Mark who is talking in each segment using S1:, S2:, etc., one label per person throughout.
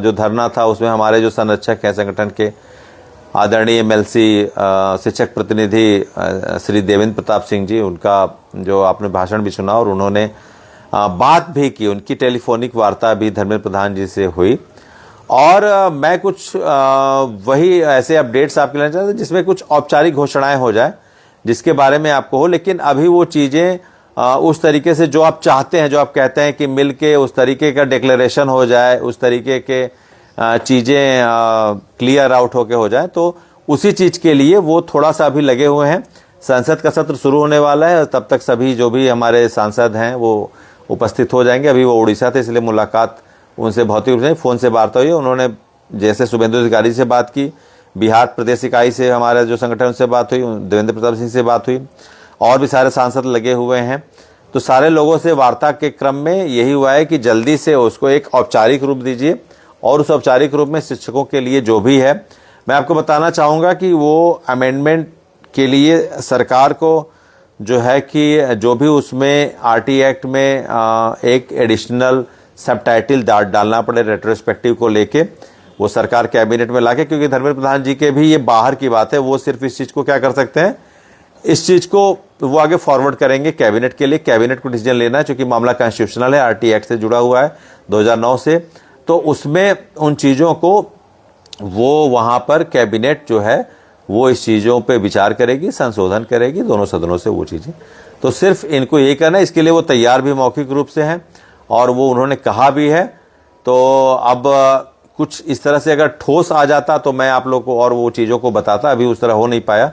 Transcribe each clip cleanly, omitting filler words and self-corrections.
S1: जो धरना था उसमें हमारे जो संरक्षक हैं संगठन के आदरणीय एमएलसी शिक्षक प्रतिनिधि श्री देवेंद्र प्रताप सिंह जी, उनका जो आपने भाषण भी सुना और उन्होंने बात भी की, उनकी टेलीफोनिक वार्ता भी धर्मेंद्र प्रधान जी से हुई। और मैं कुछ वही ऐसे अपडेट्स आपके लेना चाहता हूं जिसमें कुछ औपचारिक घोषणाएं हो जाए, जिसके बारे में आपको हो, लेकिन अभी वो चीज़ें उस तरीके से जो आप चाहते हैं, जो आप कहते हैं कि मिल के उस तरीके का डिक्लेरेशन हो जाए, उस तरीके के चीज़ें क्लियर आउट होके हो जाए, तो उसी चीज़ के लिए वो थोड़ा सा अभी लगे हुए हैं। संसद का सत्र शुरू होने वाला है, तब तक सभी जो भी हमारे सांसद हैं वो उपस्थित हो जाएंगे। अभी वो उड़ीसा थे, इसलिए मुलाकात उनसे भौतिक रूप से फ़ोन से वार्ता हुई। उन्होंने जैसे शुभेंदु अधिकारी से बात की, बिहार प्रदेश इकाई से हमारे जो संगठन से बात हुई, देवेंद्र प्रताप सिंह से बात हुई, और भी सारे सांसद लगे हुए हैं। तो सारे लोगों से वार्ता के क्रम में यही हुआ है कि जल्दी से उसको एक औपचारिक रूप दीजिए, और उस औपचारिक रूप में शिक्षकों के लिए जो भी है, मैं आपको बताना चाहूँगा कि वो अमेंडमेंट के लिए सरकार को जो है कि जो भी उसमें आरटी एक्ट में एक एडिशनल सब टाइटल डालना पड़े रेट्रोस्पेक्टिव को लेके, वो सरकार कैबिनेट में लाके, क्योंकि धर्मेंद्र प्रधान जी के भी ये बाहर की बात है, वो सिर्फ इस चीज़ को क्या कर सकते हैं, इस चीज़ को वो आगे फॉरवर्ड करेंगे कैबिनेट के लिए। कैबिनेट को डिसीजन लेना है, क्योंकि मामला कॉन्स्टिट्यूशनल है, आरटी एक्ट से जुड़ा हुआ है 2009 से, तो उसमें उन चीज़ों को वो वहाँ पर कैबिनेट जो है वो इस चीज़ों पे विचार करेगी, संशोधन करेगी दोनों सदनों से वो चीज़ें। तो सिर्फ इनको ये करना है, इसके लिए वो तैयार भी मौखिक रूप से हैं और वो उन्होंने कहा भी है। तो अब कुछ इस तरह से अगर ठोस आ जाता तो मैं आप लोग को और वो चीज़ों को बताता। अभी उस तरह हो नहीं पाया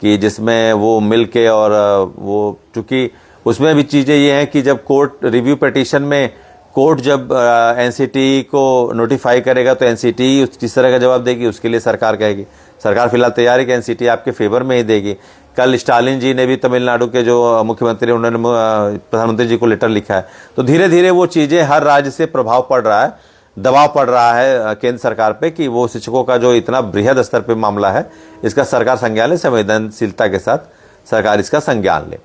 S1: कि जिसमें वो मिल के, और वो चूँकि उसमें भी चीज़ें ये हैं कि जब कोर्ट रिव्यू पिटीशन में कोर्ट जब एनसीटी को नोटिफाई करेगा तो एनसीटी किस तरह का जवाब देगी, उसके लिए सरकार कहेगी। सरकार फिलहाल तैयार है कि एनसीटी आपके फेवर में ही देगी। कल स्टालिन जी ने भी तमिलनाडु के जो मुख्यमंत्री, उन्होंने प्रधानमंत्री जी को लेटर लिखा है। तो धीरे धीरे वो चीज़ें हर राज्य से प्रभाव पड़ रहा है, दबाव पड़ रहा है केंद्र सरकार पे कि वो शिक्षकों का जो इतना बृहद स्तर पे मामला है, इसका सरकार संज्ञान ले, संवेदनशीलता के साथ सरकार इसका संज्ञान ले।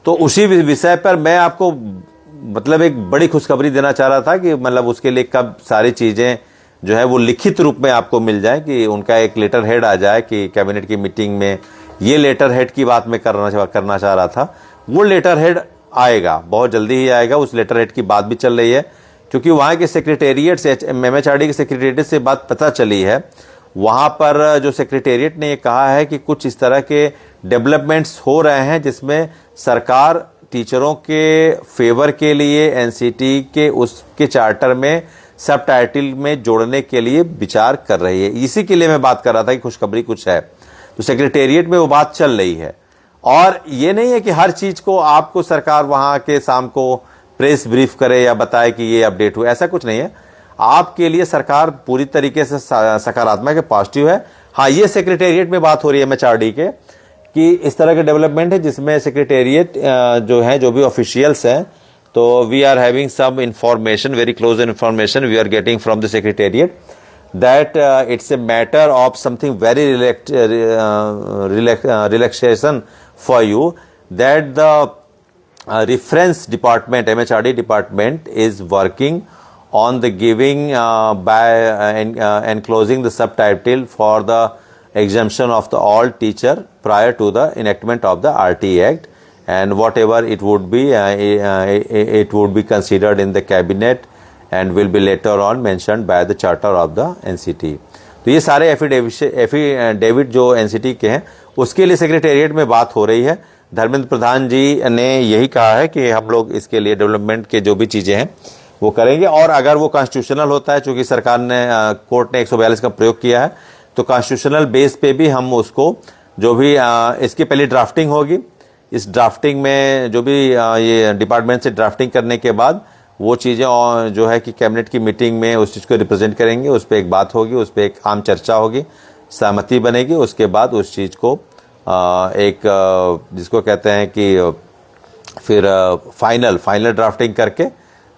S1: तो उसी विषय पर मैं आपको मतलब एक बड़ी खुशखबरी देना चाह रहा था कि मतलब उसके लिए कब सारी चीज़ें जो है वो लिखित रूप में आपको मिल जाए, कि उनका एक लेटर हेड आ जाए कि कैबिनेट की मीटिंग में ये लेटर हेड की बात मैं करना चाह रहा था। वो लेटर हेड आएगा, बहुत जल्दी ही आएगा। उस लेटर हेड की बात भी चल रही है, क्योंकि वहाँ के सेक्रेटेरिएट से, एमएचआरडी के सेक्रेटेरिएट से बात पता चली है। वहाँ पर जो सेक्रेटेरिएट ने ये कहा है कि कुछ इस तरह के डेवलपमेंट्स हो रहे हैं जिसमें सरकार टीचरों के फेवर के लिए एनसीटी के उसके चार्टर में सब टाइटल में जोड़ने के लिए विचार कर रही है। इसी के लिए मैं बात कर रहा था कि खुशखबरी कुछ है। तो सेक्रेटेरिएट में वो बात चल रही है, और ये नहीं है कि हर चीज़ को आपको सरकार वहाँ के शाम को प्रेस ब्रीफ करे या बताए कि ये अपडेट हुआ, ऐसा कुछ नहीं है। आपके लिए सरकार पूरी तरीके से सकारात्मक है, पॉजिटिव है। हाँ, ये सेक्रेटेरिएट में बात हो रही है एमएचआरडी के कि इस तरह के डेवलपमेंट है जिसमें सेक्रेटेरिएट जो है, जो भी ऑफिशियल्स हैं, तो we are having some information, very close information we are getting from the secretariat that it's a matter of something very relaxation for you, that the reference department, MHRD department is working on the giving by enclosing the subtitle for the exemption of the all teacher prior to the enactment of the RT Act, and whatever it would be, it would be considered in the cabinet and will be later on mentioned by the charter of the NCT। तो ये सारे affidavit जो NCT के हैं उसके लिए secretariat में बात हो रही है। धर्मेंद्र प्रधान जी ने यही कहा है कि हम लोग इसके लिए डेवलपमेंट के जो भी चीज़ें हैं वो करेंगे, और अगर वो कॉन्स्टिट्यूशनल होता है, चूँकि सरकार ने कोर्ट ने 142 का प्रयोग किया है, तो कॉन्स्टिट्यूशनल बेस पे भी हम उसको जो भी इसकी पहली ड्राफ्टिंग होगी, इस ड्राफ्टिंग में जो भी ये डिपार्टमेंट से ड्राफ्टिंग करने के बाद वो चीज़ें जो है कि कैबिनेट की मीटिंग में उस चीज़ को रिप्रेजेंट करेंगे, उस पर एक बात होगी, उस पर एक आम चर्चा होगी, सहमति बनेगी। उसके बाद उस चीज़ को एक जिसको कहते हैं कि फिर फाइनल ड्राफ्टिंग करके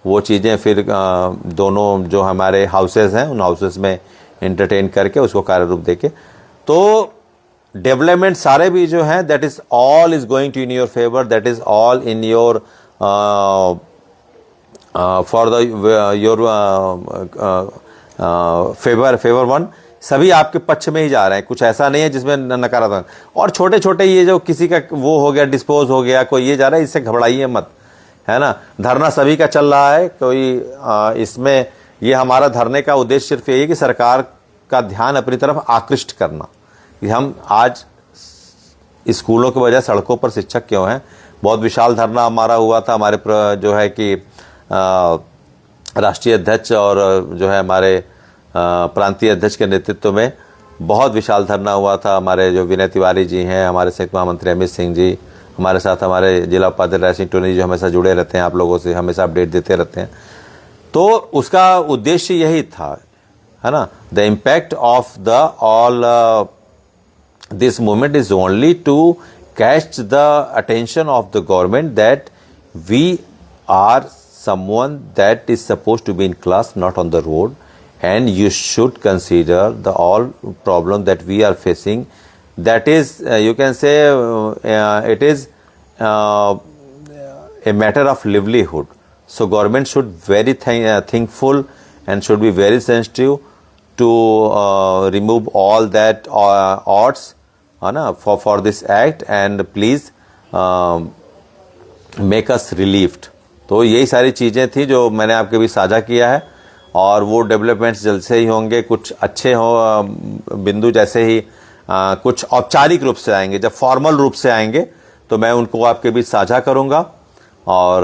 S1: वो चीज़ें फिर दोनों जो हमारे हाउसेस हैं उन हाउसेस में एंटरटेन करके उसको कार्य रूप देके, तो डेवलपमेंट सारे भी जो हैं that is all is going to in your favour, that is all in your for the your favour one, सभी आपके पक्ष में ही जा रहे हैं, कुछ ऐसा नहीं है जिसमें नकारात्मक। और छोटे छोटे ये जो किसी का वो हो गया, डिस्पोज हो गया, कोई ये जा रहा है, इससे घबराइए मत, है ना। धरना सभी का चल रहा है, कोई इसमें ये हमारा धरने का उद्देश्य सिर्फ यही है कि सरकार का ध्यान अपनी तरफ आकृष्ट करना, कि हम आज स्कूलों के बजाय सड़कों पर शिक्षक क्यों हैं। बहुत विशाल धरना हमारा हुआ था, हमारे जो है कि राष्ट्रीय अध्यक्ष और जो है हमारे प्रांतीय अध्यक्ष के नेतृत्व में बहुत विशाल धरना हुआ था। हमारे जो विनय तिवारी जी हैं, हमारे संयुक्त महामंत्री अमित सिंह जी, हमारे साथ हमारे जिला उपाध्यक्ष राय सिंह टोनी जी जो हमेशा जुड़े रहते हैं, आप लोगों से हमेशा अपडेट देते रहते हैं। तो उसका उद्देश्य यही था, है ना। The impact of the all this movement is only to catch the attention of the government that we are someone that is supposed to be in class, not on the road, and you should consider the all problem that we are facing. That is, you can say it is a matter of livelihood. So government should very thinkful and should be very sensitive to remove all that odds for this act, and please make us relieved. तो यही सारी चीज़ें थी जो मैंने आपके बीच साझा किया है, और वो डेवलपमेंट्स जल्द से ही होंगे। कुछ अच्छे हो बिंदु जैसे ही कुछ औपचारिक रूप से आएंगे, जब फॉर्मल रूप से आएंगे तो मैं उनको आपके बीच साझा करूंगा। और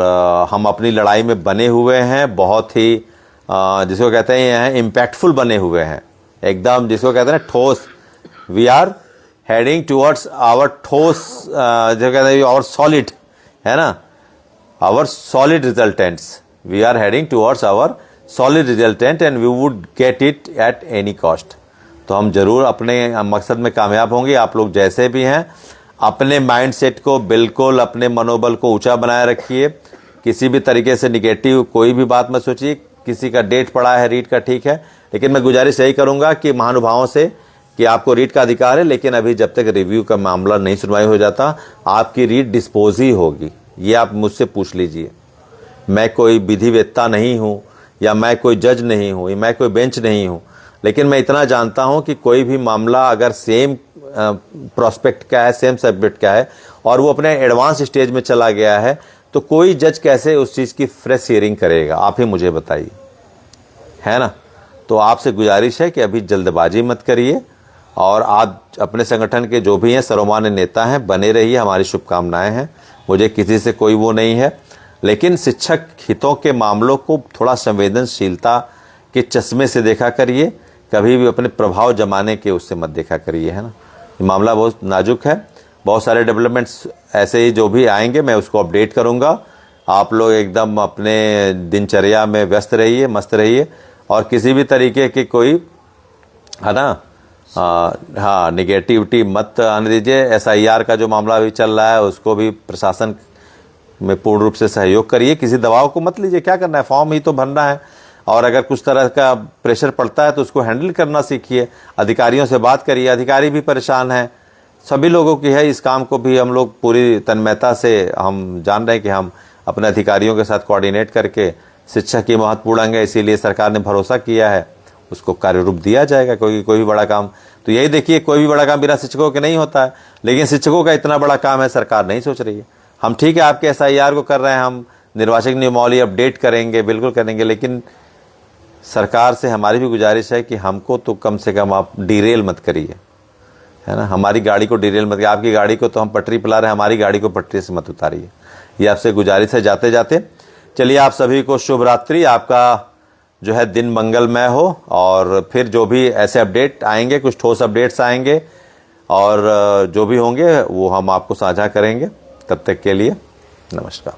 S1: हम अपनी लड़ाई में बने हुए हैं, बहुत ही जिसको कहते हैं इम्पैक्टफुल बने हुए हैं, एकदम जिसको कहते हैं ठोस। We are heading towards our ठोस, जो कहते हैं आवर सॉलिड, है ना, our solid resultants. We are heading towards our solid resultant and we would get it at any cost. तो हम जरूर अपने मकसद में कामयाब होंगे। आप लोग जैसे भी हैं अपने माइंडसेट को बिल्कुल, अपने मनोबल को ऊंचा बनाए रखिए। किसी भी तरीके से निगेटिव कोई भी बात मत सोचिए। किसी का डेट पड़ा है रीट का, ठीक है, लेकिन मैं गुजारिश यही करूंगा कि महानुभावों से कि आपको रीट का अधिकार है, लेकिन अभी जब तक रिव्यू का मामला नहीं सुनवाई हो जाता आपकी रीट डिस्पोज ही होगी। ये आप मुझसे पूछ लीजिए। मैं कोई विधिवेत्ता नहीं हूँ, या मैं कोई जज नहीं हूँ, या मैं कोई बेंच नहीं हूँ, लेकिन मैं इतना जानता हूँ कि कोई भी मामला अगर सेम प्रोस्पेक्ट का है, सेम सब्जेक्ट का है, और वो अपने एडवांस स्टेज में चला गया है, तो कोई जज कैसे उस चीज़ की फ्रेश हियरिंग करेगा, आप ही मुझे बताइए, है ना। तो आपसे गुजारिश है कि अभी जल्दबाजी मत करिए, और आप अपने संगठन के जो भी हैं सर्वमान्य नेता हैं, बने रहिए, हमारी शुभकामनाएं हैं। मुझे किसी से कोई वो नहीं है, लेकिन शिक्षक हितों के मामलों को थोड़ा संवेदनशीलता के चश्मे से देखा करिए, कभी भी अपने प्रभाव जमाने के उससे मत देखा करिए, है ना। ये मामला बहुत नाजुक है। बहुत सारे डेवलपमेंट्स ऐसे ही जो भी आएंगे मैं उसको अपडेट करूंगा। आप लोग एकदम अपने दिनचर्या में व्यस्त रहिए, मस्त रहिए, और किसी भी तरीके की कोई, है ना, हाँ, निगेटिविटी मत आने दीजिए। SIR का जो मामला भी चल रहा है उसको भी प्रशासन में पूर्ण रूप से सहयोग करिए। किसी दबाव को मत लीजिए, क्या करना है, फॉर्म ही तो भरना है, और अगर कुछ तरह का प्रेशर पड़ता है तो उसको हैंडल करना सीखिए। अधिकारियों से बात करिए, अधिकारी भी परेशान हैं, सभी लोगों की है। इस काम को भी हम लोग पूरी तन्मयता से हम जान रहे हैं कि हम अपने अधिकारियों के साथ कोऑर्डिनेट करके शिक्षा की महत्वपूर्ण अंग है, इसीलिए सरकार ने भरोसा किया है, उसको कार्य रूप दिया जाएगा। कोई भी बड़ा काम, तो यही देखिए, कोई भी बड़ा काम बिना शिक्षकों के नहीं होता है, लेकिन शिक्षकों का इतना बड़ा काम है, सरकार नहीं सोच रही है। हम ठीक है आपके SIR को कर रहे हैं, हम निर्वाचक नियमावली अपडेट करेंगे, बिल्कुल करेंगे, लेकिन सरकार से हमारी भी गुजारिश है कि हमको तो कम से कम आप डिरेल मत करिए, है ना। हमारी गाड़ी को डिरेल मत करिए। आपकी गाड़ी को तो हम पटरी पिला रहे हैं, हमारी गाड़ी को पटरी से मत उतारिए, ये आपसे गुजारिश है। जाते जाते चलिए, आप सभी को शुभ रात्रि, आपका जो है दिन मंगलमय हो, और फिर जो भी ऐसे अपडेट आएंगे, कुछ ठोस अपडेट्स आएंगे, और जो भी होंगे वो हम आपको साझा करेंगे। तब तक के लिए नमस्कार।